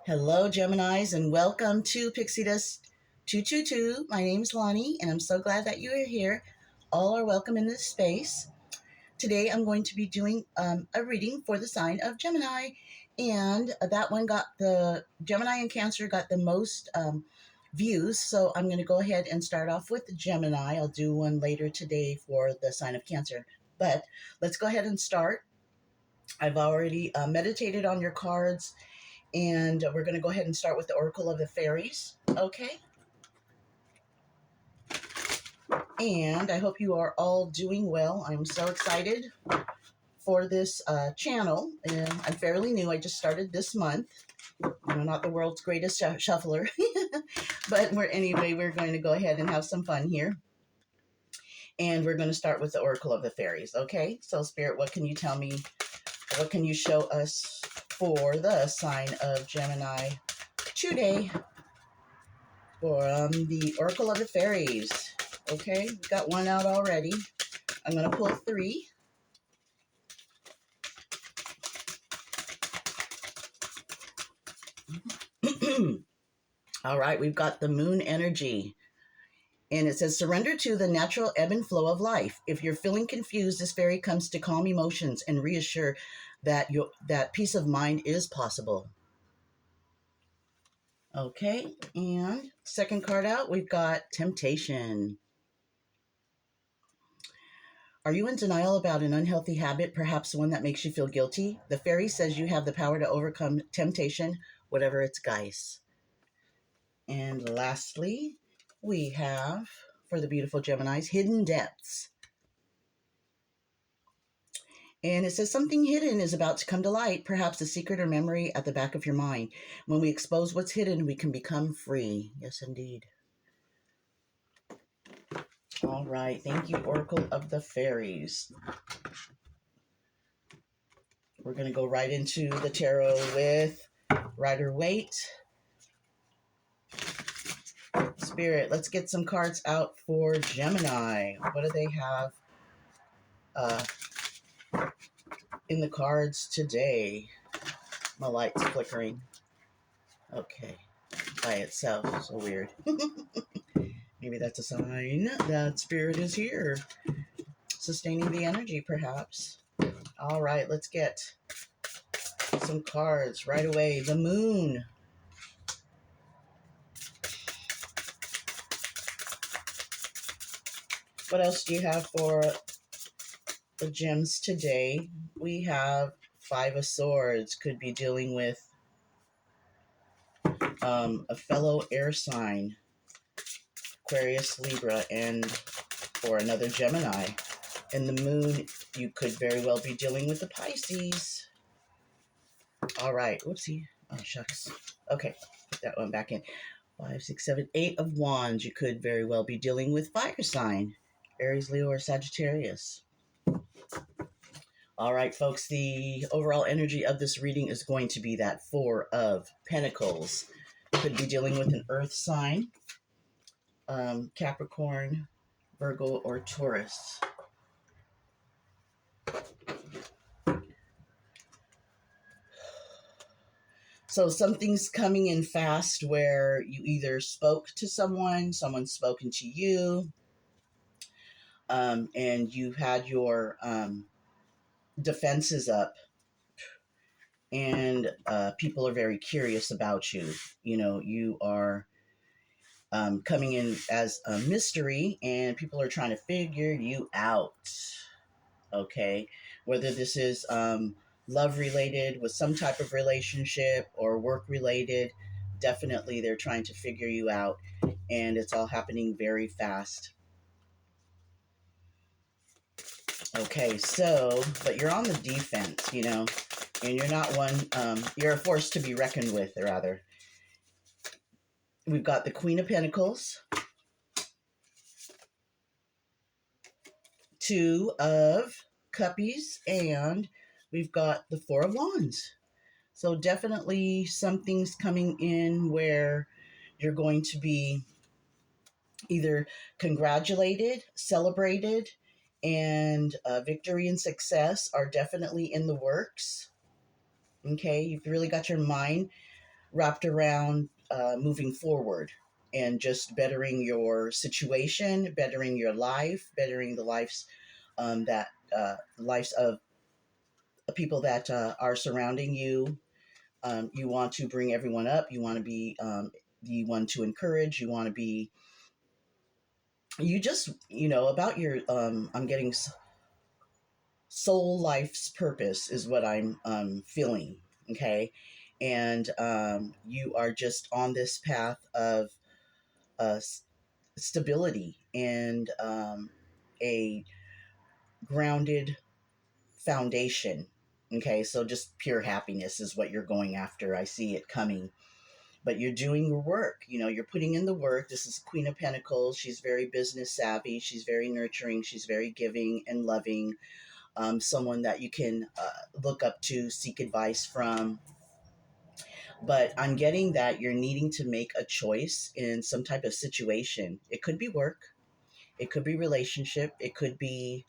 Hello, Geminis, and welcome to Pixie Dust 222. My name is Lonnie, and I'm so glad that you are here. All are welcome in this space. Today, I'm going to be doing a reading for the sign of Gemini, and that one got the Gemini and Cancer got the most views. So I'm going to go ahead and start off with Gemini. I'll do one later today for the sign of Cancer, but let's go ahead and start. I've already meditated on your cards, and we're going to go ahead and start with the Oracle of the Fairies. Okay. And I hope you are all doing well. I'm so excited for this channel. And I'm fairly new. I just started this month. I'm not the world's greatest shuffler. But we're going to go ahead and have some fun here. And we're going to start with the Oracle of the Fairies. Okay. So, Spirit, what can you tell me? What can you show us for the sign of Gemini today? For the Oracle of the Fairies. Okay, got one out already. I'm going to pull three. All right, we've got the moon energy. And it says, surrender to the natural ebb and flow of life. If you're feeling confused, this fairy comes to calm emotions and reassure that that peace of mind is possible. Okay, and second card out, we've got temptation. Are you in denial about an unhealthy habit, perhaps one that makes you feel guilty? The fairy says you have the power to overcome temptation, whatever its guise. And lastly, we have, for the beautiful Geminis, hidden depths. And it says something hidden is about to come to light, perhaps a secret or memory at the back of your mind. When we expose what's hidden, we can become free. Yes, indeed. All right. Thank you, Oracle of the Fairies. We're going to go right into the tarot with Rider-Waite. Spirit, let's get some cards out for Gemini. What do they have in the cards today? My light's flickering. Okay. By itself. So weird. Maybe that's a sign that Spirit is here. Sustaining the energy, perhaps. All right, let's get some cards right away. The moon. What else do you have for the gems today? We have Five of Swords. Could be dealing with a fellow air sign, Aquarius, Libra, and or another Gemini. And the moon, you could very well be dealing with the Pisces. All right. Whoopsie. Oh, shucks. Okay. Put that one back in. 5, 6, 7, 8 of Wands. You could very well be dealing with fire sign, Aries, Leo, or Sagittarius. All right, folks. The overall energy of this reading is going to be that Four of Pentacles. Could be dealing with an earth sign, Capricorn, Virgo, or Taurus. So something's coming in fast where you either spoke to someone, someone's spoken to you, and you had your defenses up, and people are very curious about you. You know, you are coming in as a mystery, and people are trying to figure you out. Okay, whether this is love related with some type of relationship or work related, definitely they're trying to figure you out, and it's all happening very fast. Okay, so, but you're on the defense, you know, and you're not one, you're a force to be reckoned with, rather. We've got the Queen of Pentacles, Two of Cuppies, and we've got the Four of Wands. So definitely something's coming in where you're going to be either congratulated, celebrated, and victory and success are definitely in the works. Okay, you've really got your mind wrapped around moving forward and just bettering your situation, bettering your life, bettering the lives of people that are surrounding you. You want to bring everyone up. You want to be the one to encourage. You want to be, you just, about your, I'm getting soul life's purpose is what I'm feeling. Okay. And you are just on this path of uh, stability and a grounded foundation. Okay. So just pure happiness is what you're going after. I see it coming, but you're doing your work. You're putting in the work. This is Queen of Pentacles. She's very business savvy. She's very nurturing. She's very giving and loving. Someone that you can look up to, seek advice from. But I'm getting that you're needing to make a choice in some type of situation. It could be work, it could be relationship, it could be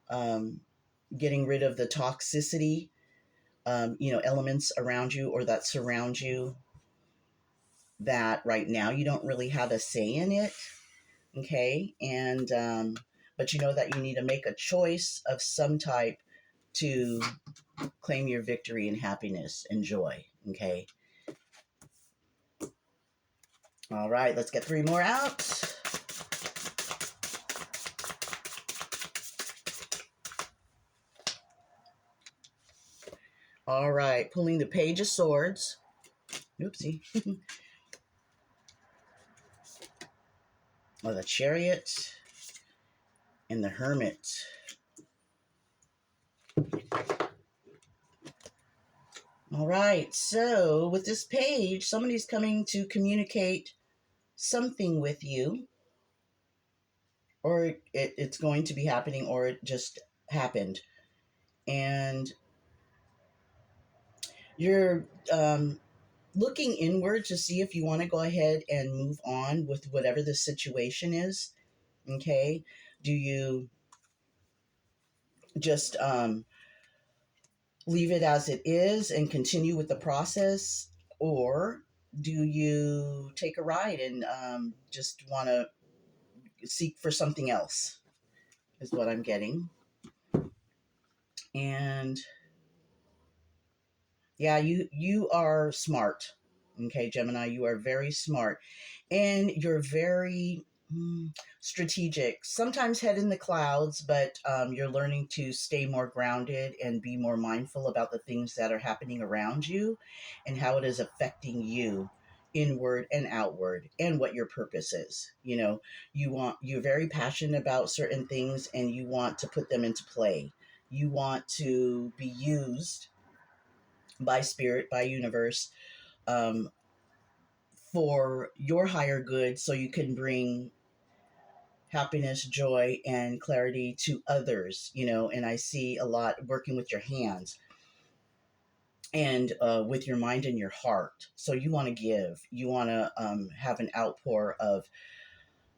um, getting rid of the toxicity, elements around you or that surround you that right now you don't really have a say in it. Okay. And, but you know that you need to make a choice of some type to claim your victory and happiness and joy. Okay. All right, let's get 3 more out. All right, pulling the Page of Swords. Oopsie. Oh, the Chariot and the Hermit. All right, so with this page, somebody's coming to communicate something with you, or it's going to be happening, or it just happened. And you're looking inward to see if you want to go ahead and move on with whatever the situation is. Okay. Do you just leave it as it is and continue with the process? Or do you take a ride and just want to seek for something else, is what I'm getting. And yeah, you are smart. Okay, Gemini, you are very smart. And you're very strategic. Sometimes head in the clouds, but you're learning to stay more grounded and be more mindful about the things that are happening around you and how it is affecting you inward and outward, and what your purpose is. You're very passionate about certain things and you want to put them into play. You want to be used by spirit, by universe, um, for your higher good, so you can bring happiness, joy, and clarity to others. And I see a lot working with your hands and with your mind and your heart. So you want to give, you want to have an outpour of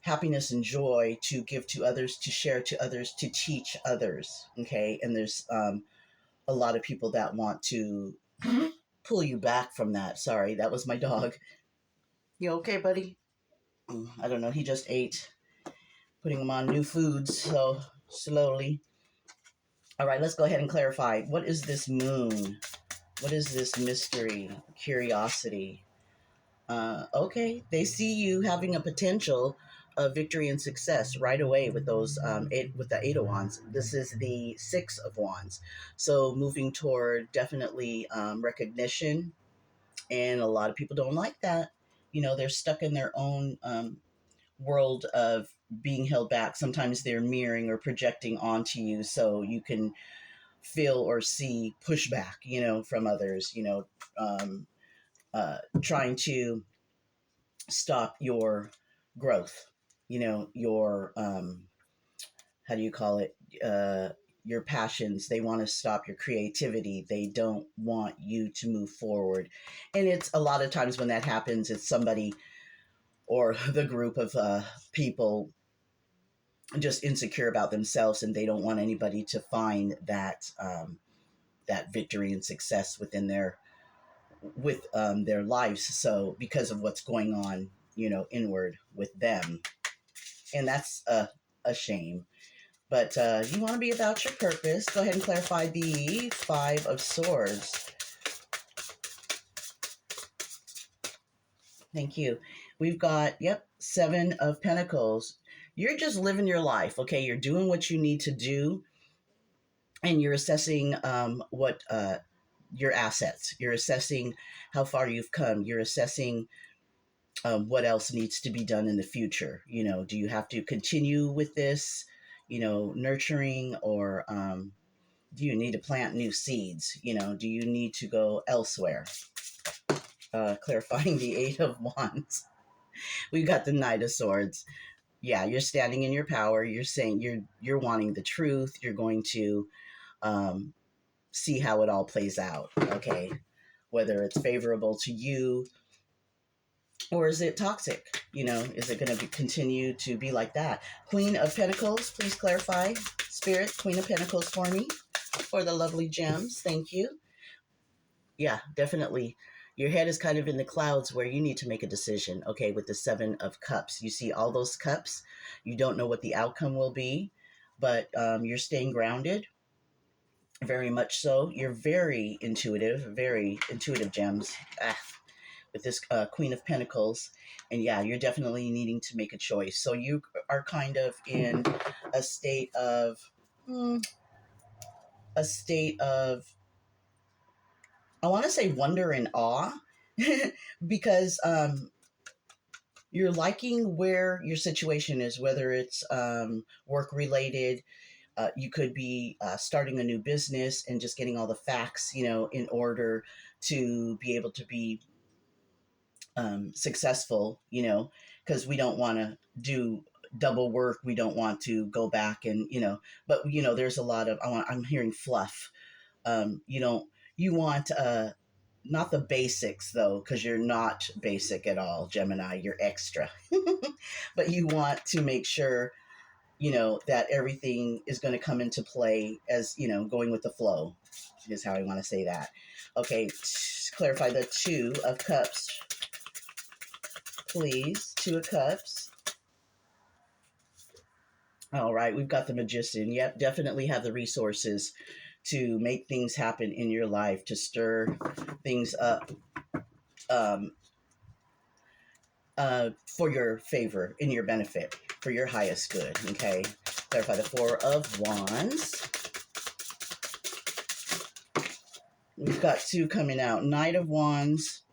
happiness and joy to give to others, to share to others, to teach others. Okay. And there's a lot of people that want to pull you back from that. Sorry, that was my dog. You okay, buddy? I don't know. He just ate, putting him on new foods. So slowly. All right, let's go ahead and clarify. What is this moon? What is this mystery, curiosity? Okay, they see you having a potential of victory and success right away with those with the 8 of Wands. This is the 6 of Wands, so moving toward definitely recognition, and a lot of people don't like that. They're stuck in their own world of being held back. Sometimes they're mirroring or projecting onto you, so you can feel or see pushback, from others, trying to stop your growth, your, how do you call it? Your passions. They want to stop your creativity. They don't want you to move forward. And it's a lot of times when that happens, it's somebody or the group of people just insecure about themselves, and they don't want anybody to find that that victory and success within their with their lives. So because of what's going on, inward with them, and that's a shame. But you want to be about your purpose. Go ahead and clarify the Five of Swords. Thank you. We've got, yep, Seven of Pentacles. You're just living your life, okay? You're doing what you need to do, and you're assessing what your assets. You're assessing how far you've come. You're assessing what else needs to be done in the future. Do you have to continue with this, nurturing, or do you need to plant new seeds? Do you need to go elsewhere? Clarifying the Eight of Wands. We've got the Knight of Swords. Yeah, you're standing in your power. You're saying you're wanting the truth. You're going to um, see how it all plays out. Okay, whether it's favorable to you or is it toxic? Is it going to continue to be like that? Queen of Pentacles, please clarify. Spirit, Queen of Pentacles for me, for the lovely gems. Thank you. Yeah, definitely. Your head is kind of in the clouds where you need to make a decision. Okay, with the Seven of Cups. You see all those cups. You don't know what the outcome will be, but you're staying grounded. Very much so. You're very intuitive gems. With this Queen of Pentacles. And yeah, you're definitely needing to make a choice. So you are kind of in a state of, a state of, I want to say wonder and awe, because you're liking where your situation is, whether it's work related. You could be starting a new business and just getting all the facts, in order to be able to be successful, because we don't want to do double work. We don't want to go back and, but, there's a lot of, I'm hearing fluff. You want, not the basics though, because you're not basic at all, Gemini, you're extra, but you want to make sure, that everything is going to come into play as, going with the flow is how I want to say that. Okay. Clarify the Two of Cups, please. Two of Cups. All right, we've got the Magician. Yep, definitely have the resources to make things happen in your life, to stir things up um, for your favor, in your benefit, for your highest good. Okay, clarify the Four of Wands. We've got two coming out. Knight of Wands,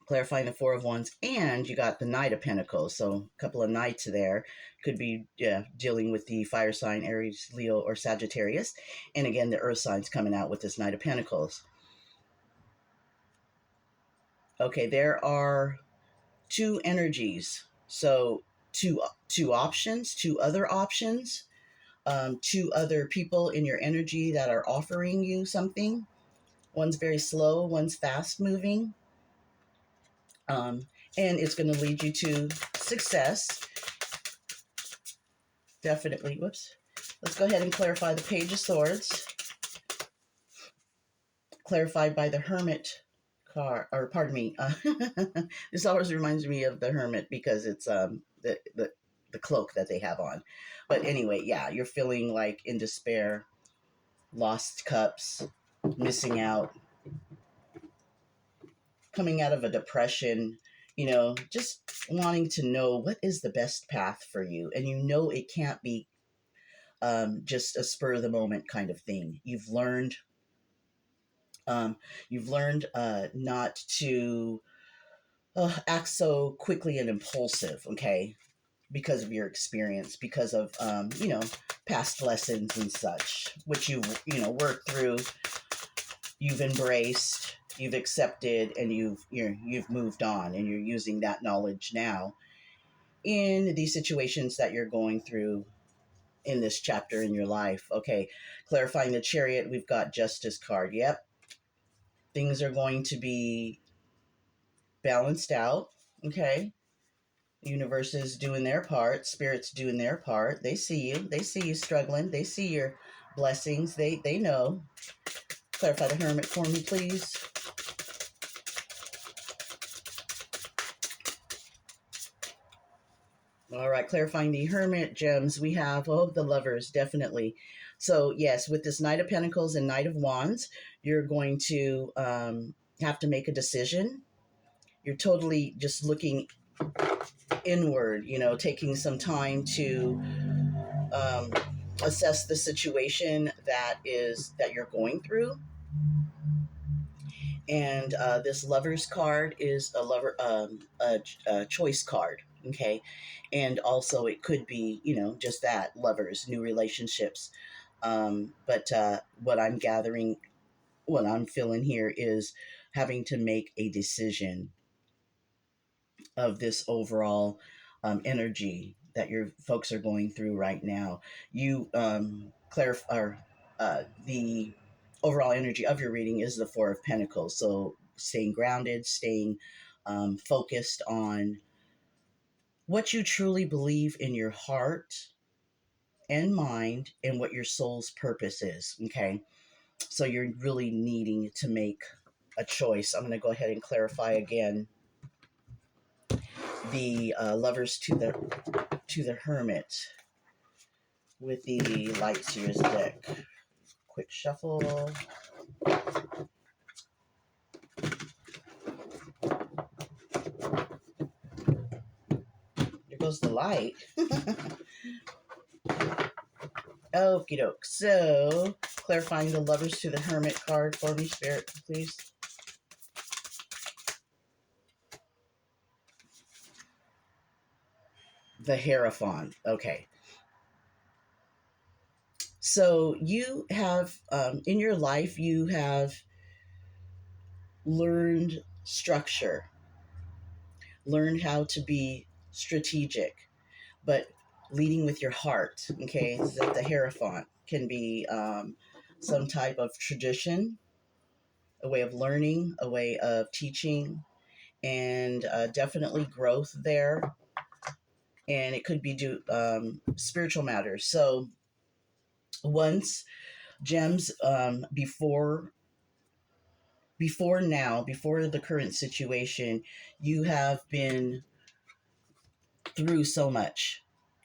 clarifying the Four of Wands, and you got the Knight of Pentacles. So a couple of knights there. Could be dealing with the fire sign, Aries, Leo, or Sagittarius. And again, the earth signs coming out with this Knight of Pentacles. Okay, there are two energies. So two options, two other options, two other people in your energy that are offering you something. One's very slow, one's fast moving. And it's going to lead you to success. Definitely. Whoops. Let's go ahead and clarify the Page of Swords. Clarified by the Hermit card, or pardon me. This always reminds me of the Hermit because it's the cloak that they have on. But anyway, yeah, you're feeling like in despair, lost cups, missing out, coming out of a depression, just wanting to know what is the best path for you. And it can't be just a spur of the moment kind of thing. You've learned not to act so quickly and impulsive, okay, because of your experience, because of past lessons and such, which worked through, you've embraced, you've accepted, and you've moved on, and you're using that knowledge now in these situations that you're going through in this chapter in your life. Okay, clarifying the Chariot, we've got Justice card. Yep, things are going to be balanced out. Okay, universe is doing their part, spirits doing their part. They see you struggling, they see your blessings, they know. Clarify the Hermit for me, please. All right, clarifying the Hermit gems, we have, oh, the Lovers, definitely. So, yes, with this Knight of Pentacles and Knight of Wands, you're going to have to make a decision. You're totally just looking inward, taking some time to um, assess the situation that you're going through. And this Lovers card is a choice card. Okay, and also it could be just that, lovers, new relationships. But what I'm gathering, what I'm feeling here is having to make a decision of this overall energy that your folks are going through right now. You clarify the overall energy of your reading is the Four of Pentacles. So staying grounded, staying focused on what you truly believe in your heart and mind, and what your soul's purpose is. Okay, so you're really needing to make a choice. I'm going to go ahead and clarify again the Lovers to the Hermit with the Light Seers deck. Quick shuffle. There goes the light. Okie doke. So, clarifying the Lovers to the Hermit card for me, Spirit, please. The Hierophant. Okay. So, you have, in your life, you have learned structure, learned how to be strategic, but leading with your heart. Okay, so the Hierophant can be some type of tradition, a way of learning, a way of teaching, and definitely growth there. And it could be spiritual matters. So once gems, before the current situation, you have been through so much.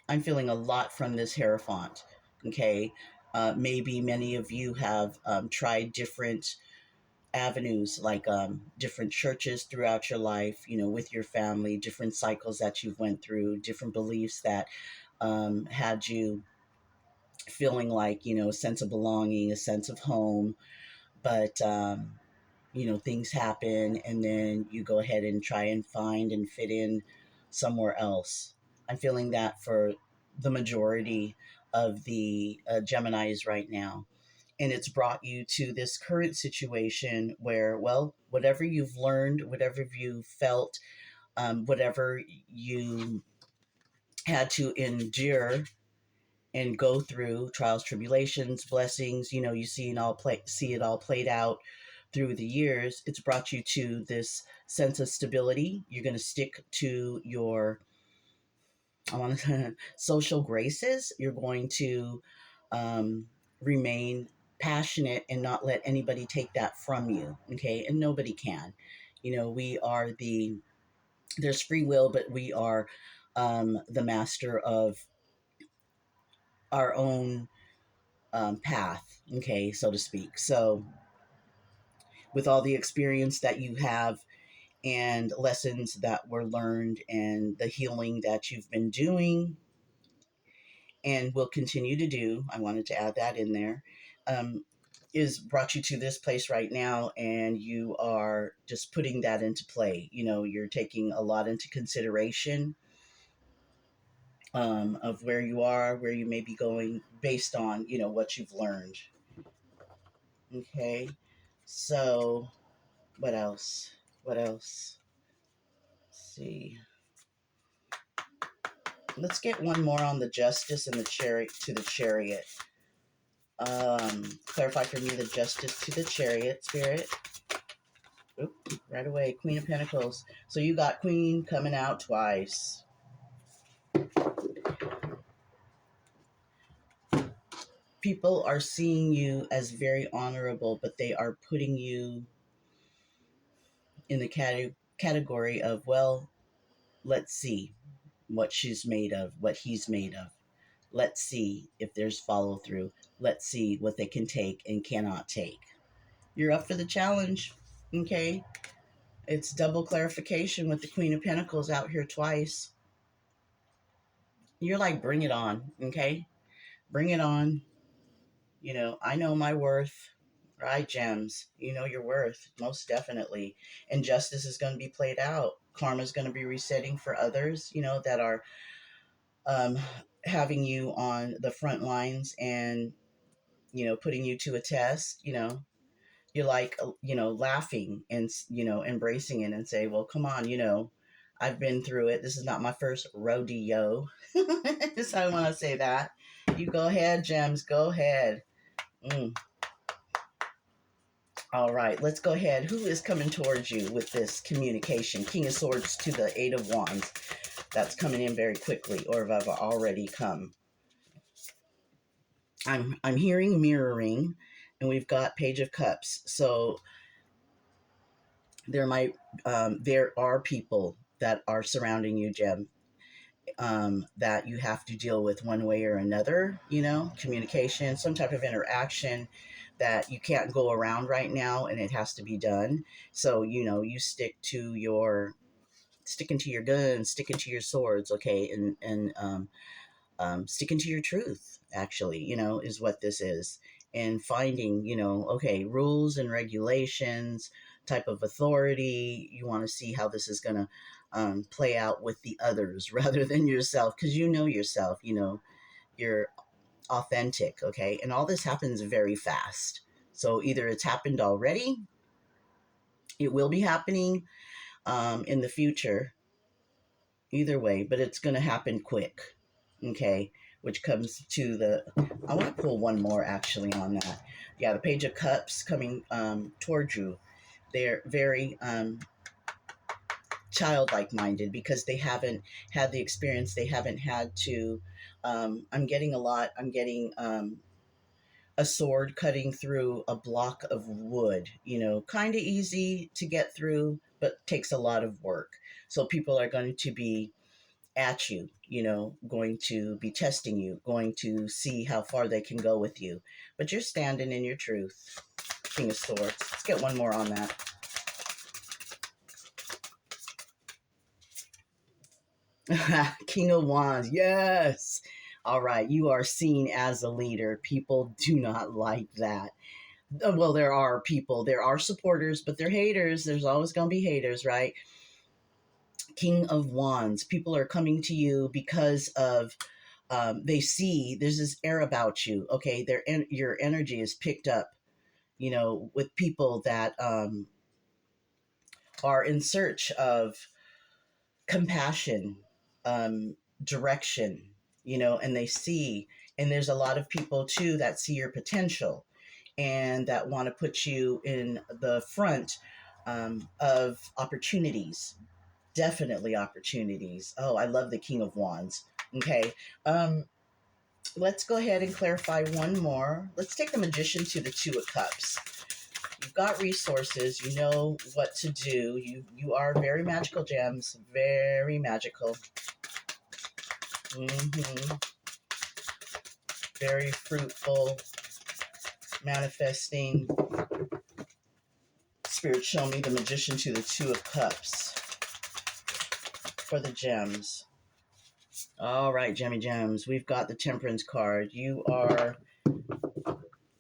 I'm feeling a lot from this Hierophant. Okay. Maybe many of you have tried different avenues, like different churches throughout your life, with your family, different cycles that you've went through, different beliefs that had you feeling like, a sense of belonging, a sense of home. But, things happen, and then you go ahead and try and find and fit in somewhere else. I'm feeling that for the majority of the Geminis right now. And it's brought you to this current situation where, well, whatever you've learned, whatever you felt, whatever you had to endure and go through, trials, tribulations, blessings, you see it all played out through the years. It's brought you to this sense of stability. You're going to stick to your social graces. You're going to remain passionate and not let anybody take that from you. Okay, and nobody can. We are there's free will, but we are the master of our own path, okay, so to speak. So, with all the experience that you have and lessons that were learned and the healing that you've been doing and will continue to do, I wanted to add that in there, is brought you to this place right now, and you are just putting that into play. You're taking a lot into consideration of where you are, where you may be going based on, what you've learned. Okay, so what else? What else? Let's see. Let's get one more on the Justice and the Chariot to the Chariot. Clarify for me the Justice to the Chariot, Spirit. Oop, right away, Queen of Pentacles. So you got Queen coming out twice. People are seeing you as very honorable, but they are putting you in the category of, well, let's see what she's made of, what he's made of. Let's see if there's follow through. Let's see what they can take and cannot take. You're up for the challenge. Okay. It's double clarification with the Queen of Pentacles out here twice. You're like, bring it on. Okay. Bring it on. I know my worth. Right, Gems? You know your worth, most definitely. And justice is going to be played out. Karma is going to be resetting for others, that are um, having you on the front lines and, putting you to a test. You're like, laughing and, embracing it and say, well, come on, I've been through it. This is not my first rodeo. Just I want to say that. You go ahead, Gems. Go ahead. Mm. All right, let's go ahead. Who is coming towards you with this communication? King of Swords to the Eight of Wands. That's coming in very quickly, or have already come. I'm hearing mirroring, and we've got Page of Cups. So there are people that are surrounding you, Gem, that you have to deal with one way or another. Communication, some type of interaction that you can't go around right now, and it has to be done. So you sticking to your guns, sticking to your swords, okay, and sticking to your truth, actually, is what this is. And finding, okay, rules and regulations, type of authority. You want to see how this is going to play out with the others rather than yourself, because you know yourself, you're authentic, okay? And all this happens very fast. So either it's happened already, it will be happening in the future, either way, but it's going to happen quick, okay? Which comes to I want to pull one more actually on that. Yeah, the Page of Cups coming towards you. They're very childlike minded because they haven't had the experience. They haven't had to. I'm getting a sword cutting through a block of wood, kind of easy to get through, but takes a lot of work. So people are going to be at you, going to be testing you, going to see how far they can go with you. But you're standing in your truth. King of Swords. Let's get one more on that. King of Wands. Yes. All right. You are seen as a leader. People do not like that. Well, there are supporters, but they're haters. There's always going to be haters, right? King of Wands. People are coming to you because of they see there's this air about you. Okay, your energy is picked up, with people that are in search of compassion, direction, and they see, and there's a lot of people too that see your potential and that want to put you in the front of opportunities. Definitely opportunities. Oh, I love the King of Wands. Okay. Let's go ahead and clarify one more. Let's take the Magician to the Two of Cups. You've got resources. You know what to do. You are very magical, Gems. Very magical. Very fruitful. Manifesting. Spirit, show me the Magician to the Two of Cups for the Gems. All right, Gemmy Gems. We've got the Temperance card. You are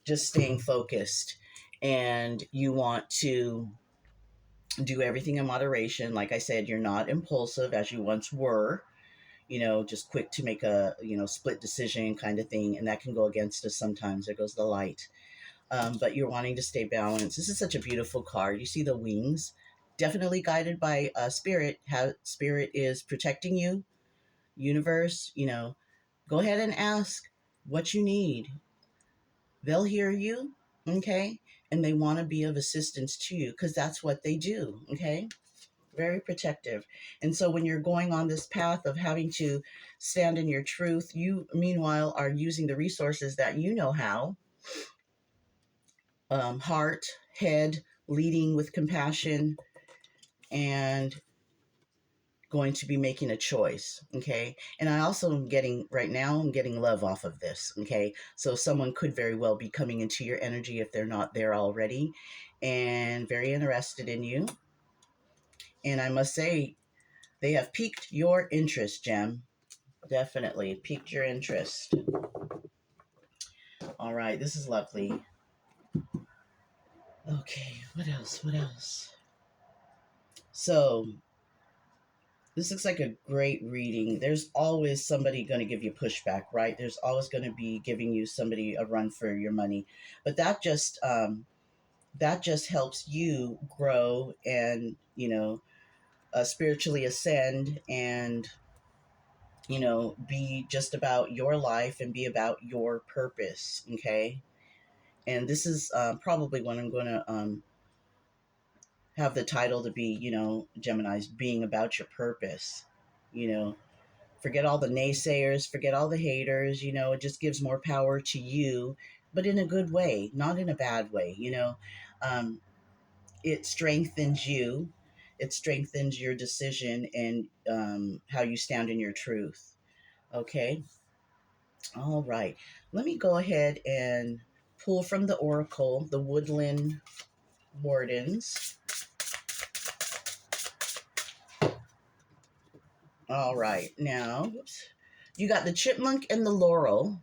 just staying focused, and you want to do everything in moderation. Like I said, you're not impulsive as you once were, just quick to make a, split decision kind of thing. And that can go against us sometimes. There goes the light. But you're wanting to stay balanced. This is such a beautiful card. You see the wings, definitely guided by spirit. How spirit is protecting you, universe, go ahead and ask what you need. They'll hear you. Okay. And they want to be of assistance to you because that's what they do. Okay. very protective. And so when you're going on this path of having to stand in your truth, you meanwhile are using the resources that you know how, heart, head, leading with compassion, and going to be making a choice. Okay. And I also am getting right now, I'm getting love off of this. Okay. So someone could very well be coming into your energy if they're not there already and very interested in you. And I must say, they have piqued your interest, Gem. Definitely piqued your interest. All right. This is lovely. Okay. What else? What else? So this looks like a great reading. There's always somebody going to give you pushback, right? There's always going to be giving you somebody a run for your money, but that just helps you grow and spiritually ascend and be just about your life and be about your purpose. Okay, and this is probably when I'm going to have the title to be Gemini's being about your purpose. You know, forget all the naysayers, forget all the haters. It just gives more power to you, but in a good way, not in a bad way. Um, it strengthens you, it strengthens your decision and how you stand in your truth. Okay. All right. Let me go ahead and pull from the Oracle, the Woodland Wardens. All right. Now, whoops, you got the chipmunk and the laurel,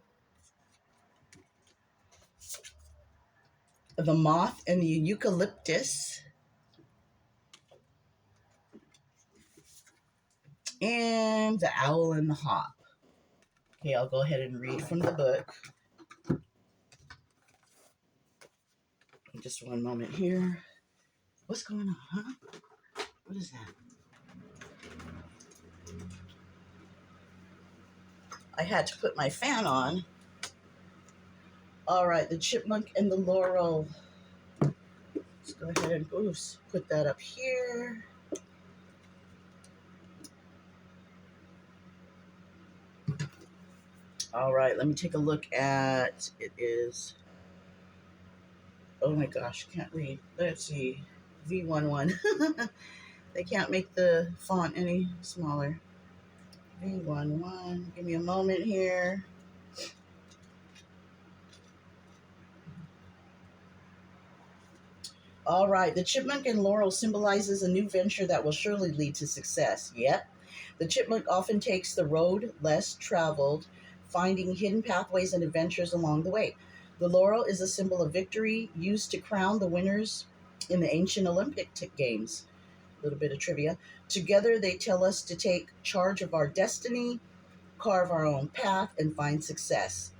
the moth and the eucalyptus, and the owl and the hawk. Okay, I'll go ahead and read from the book. Just one moment here. What's going on, huh? What is that? I had to put my fan on. All right, the chipmunk and the laurel. Let's go ahead and put that up here. All right, let me take a look at it. Is oh my gosh, can't read. Let's see, V11. They can't make the font any smaller. V11. Give me a moment here. All right, the chipmunk and laurel symbolizes a new venture that will surely lead to success. Yep. The chipmunk often takes the road less traveled, finding hidden pathways and adventures along the way. The laurel is a symbol of victory used to crown the winners in the ancient Olympic Games. A little bit of trivia. Together, they tell us to take charge of our destiny, carve our own path, and find success.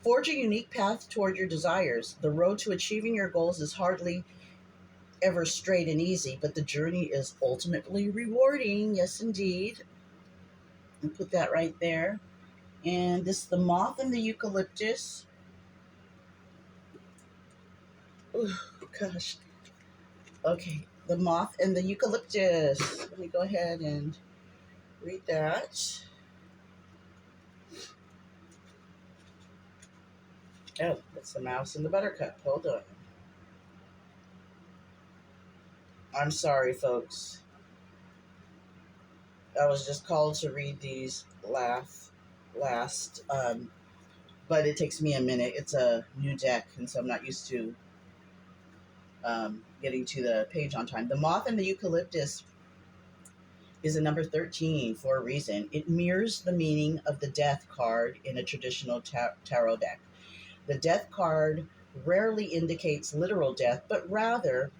Forge a unique path toward your desires. The road to achieving your goals is hardly ever straight and easy, but the journey is ultimately rewarding. Yes, indeed. And put that right there. And this is the moth and the eucalyptus. Oh, gosh. Okay, the moth and the eucalyptus. Let me go ahead and read that. Oh, that's the mouse and the buttercup. Hold on. I'm sorry, folks. I was just called to read these last, but it takes me a minute. It's a new deck, and so I'm not used to getting to the page on time. The moth and the eucalyptus is a number 13 for a reason. It mirrors the meaning of the death card in a traditional tarot deck. The death card rarely indicates literal death, but rather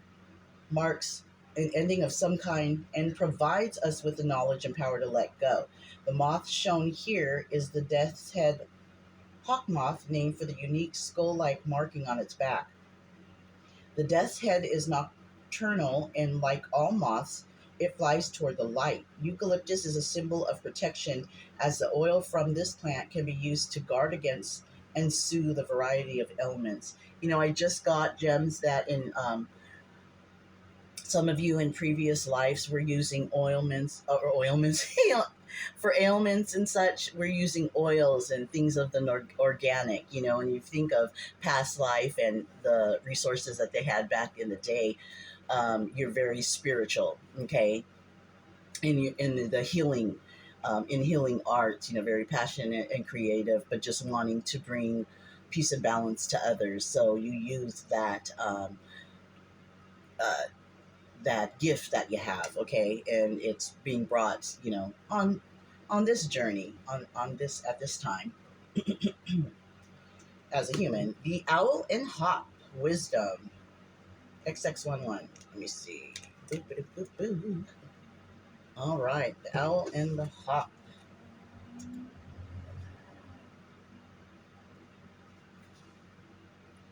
marks an ending of some kind and provides us with the knowledge and power to let go. The moth shown here is the death's head hawk moth, named for the unique skull-like marking on its back. The death's head is nocturnal, and like all moths, it flies toward the light. Eucalyptus is a symbol of protection, as the oil from this plant can be used to guard against and soothe a variety of ailments. I just got gems that in Some of you in previous lives were using oilments or oilments for ailments and such. We're using oils and things of the organic, and you think of past life and the resources that they had back in the day. You're very spiritual, okay, in the healing, in healing arts, very passionate and creative, but just wanting to bring peace and balance to others. So you use uh, that gift that you have, okay, and it's being brought, on this journey, on this at this time as a human. The owl and hawk wisdom XX11. Let me see. Boop, boop, boop, boop. All right, the owl and the hawk.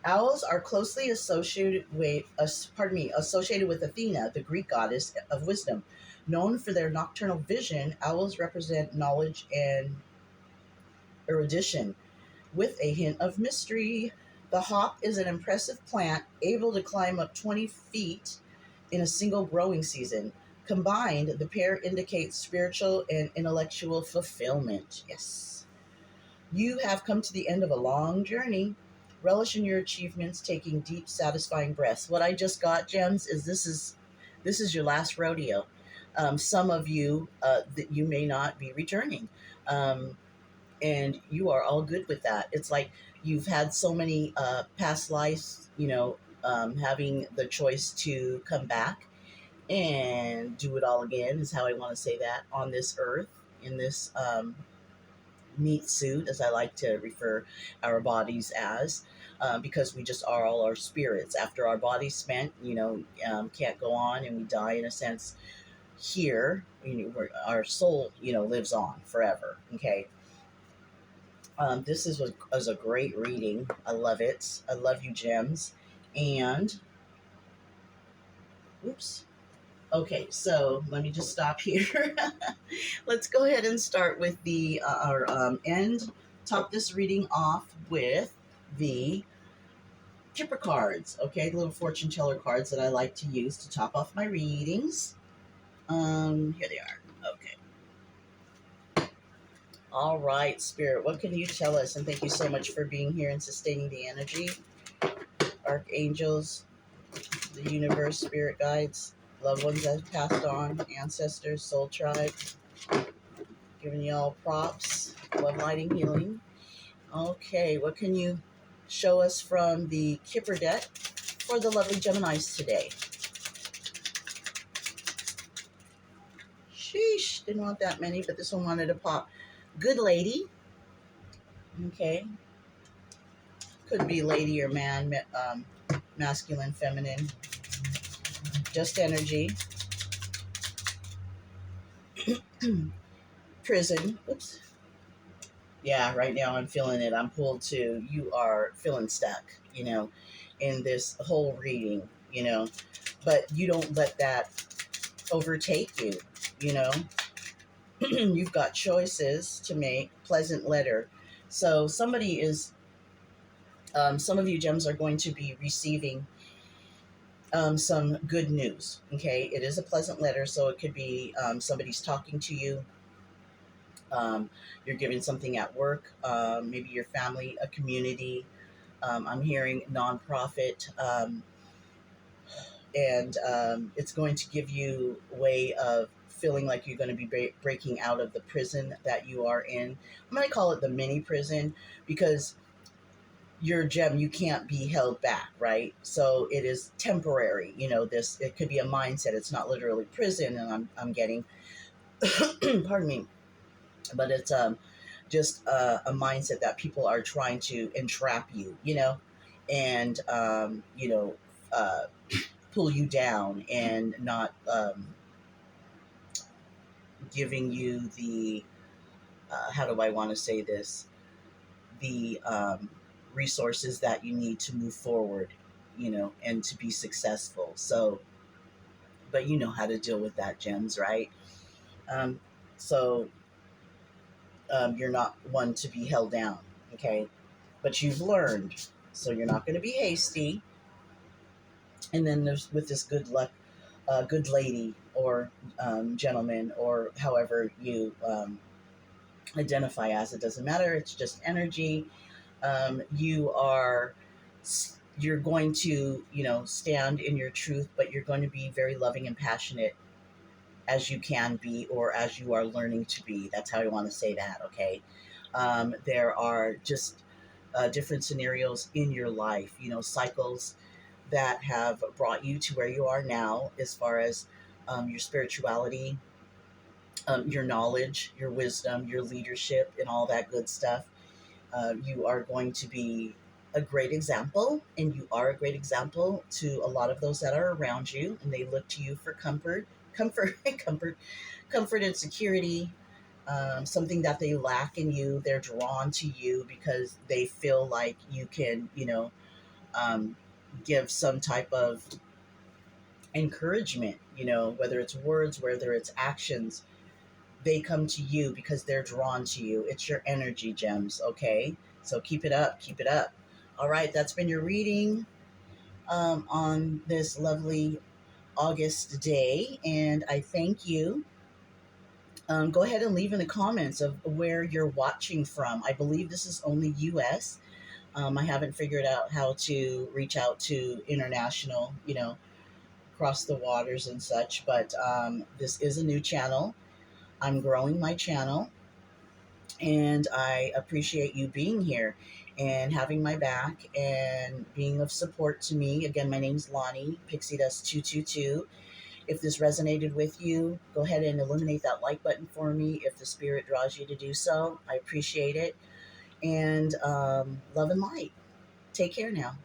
Owls are closely associated with Athena, the Greek goddess of wisdom. Known for their nocturnal vision, owls represent knowledge and erudition with a hint of mystery. The hawk is an impressive plant able to climb up 20 feet in a single growing season. Combined, the pair indicates spiritual and intellectual fulfillment. Yes. You have come to the end of a long journey. Relish in your achievements, taking deep, satisfying breaths. What I just got, Gems, is this is your last rodeo. Some of you that you may not be returning, and you are all good with that. It's like you've had so many past lives, having the choice to come back and do it all again is how I want to say that on this earth in this meat suit, as I like to refer our bodies as, because we just are all our spirits. After our body's spent, can't go on, and we die in a sense here. Where our soul, lives on forever. Okay. This was a great reading. I love it. I love you, Gems. And, oops. Okay, so let me just stop here. Let's go ahead and start with the top this reading off with the Kipper cards. Okay, the little fortune teller cards that I like to use to top off my readings. Here they are. Okay. All right, Spirit, what can you tell us? And thank you so much for being here and sustaining the energy. Archangels, the universe, spirit guides, loved ones that have passed on, ancestors, soul tribe, giving you all props, love, lighting, healing. Okay, what can you show us from the Kipper deck for the lovely Geminis today? Sheesh, didn't want that many, but this one wanted to pop. Good lady. Okay. Could be lady or man, masculine, feminine. Just energy. Prison. Oops. Yeah, right now I'm feeling it. I'm pulled to, you are feeling stuck, in this whole reading, but you don't let that overtake you, you know. You've got choices to make. Pleasant letter. So some of you, Gems, are going to be receiving some good news. Okay, it is a pleasant letter, so it could be somebody's talking to you. You're giving something at work, maybe your family, a community. I'm hearing nonprofit, and it's going to give you a way of feeling like you're going to be breaking out of the prison that you are in. I'm going to call it the mini prison because your Gem, you can't be held back, right? So it is temporary. It could be a mindset. It's not literally prison, and I'm getting, pardon me, but it's just a mindset that people are trying to entrap you, and uh, pull you down and not giving you the how do I want to say this, the resources that you need to move forward, and to be successful. So, but you know how to deal with that, Gems, right? Um, so you're not one to be held down, okay? But you've learned, so you're not going to be hasty. And then there's with this good luck good lady or gentleman, or however you identify as. It doesn't matter. It's just energy. You are you're going to, stand in your truth, but you're going to be very loving and passionate as you can be, or as you are learning to be. That's how I want to say that. Okay. There are just different scenarios in your life, cycles that have brought you to where you are now, as far as your spirituality, your knowledge, your wisdom, your leadership, and all that good stuff. You are going to be a great example, and you are a great example to a lot of those that are around you, and they look to you for comfort and security. Something that they lack in you, they're drawn to you because they feel like you can, um, give some type of encouragement, whether it's words, whether it's actions. They come to you because they're drawn to you. It's your energy, gems. Okay. So keep it up. Keep it up. All right. That's been your reading on this lovely August day. And I thank you. Go ahead and leave in the comments of where you're watching from. I believe this is only US. I haven't figured out how to reach out to international, across the waters and such, but this is a new channel. I'm growing my channel, and I appreciate you being here and having my back and being of support to me. Again, my name's Lonnie, Pixie Dust 222. If this resonated with you, go ahead and illuminate that like button for me if the spirit draws you to do so. I appreciate it. And love and light. Take care now.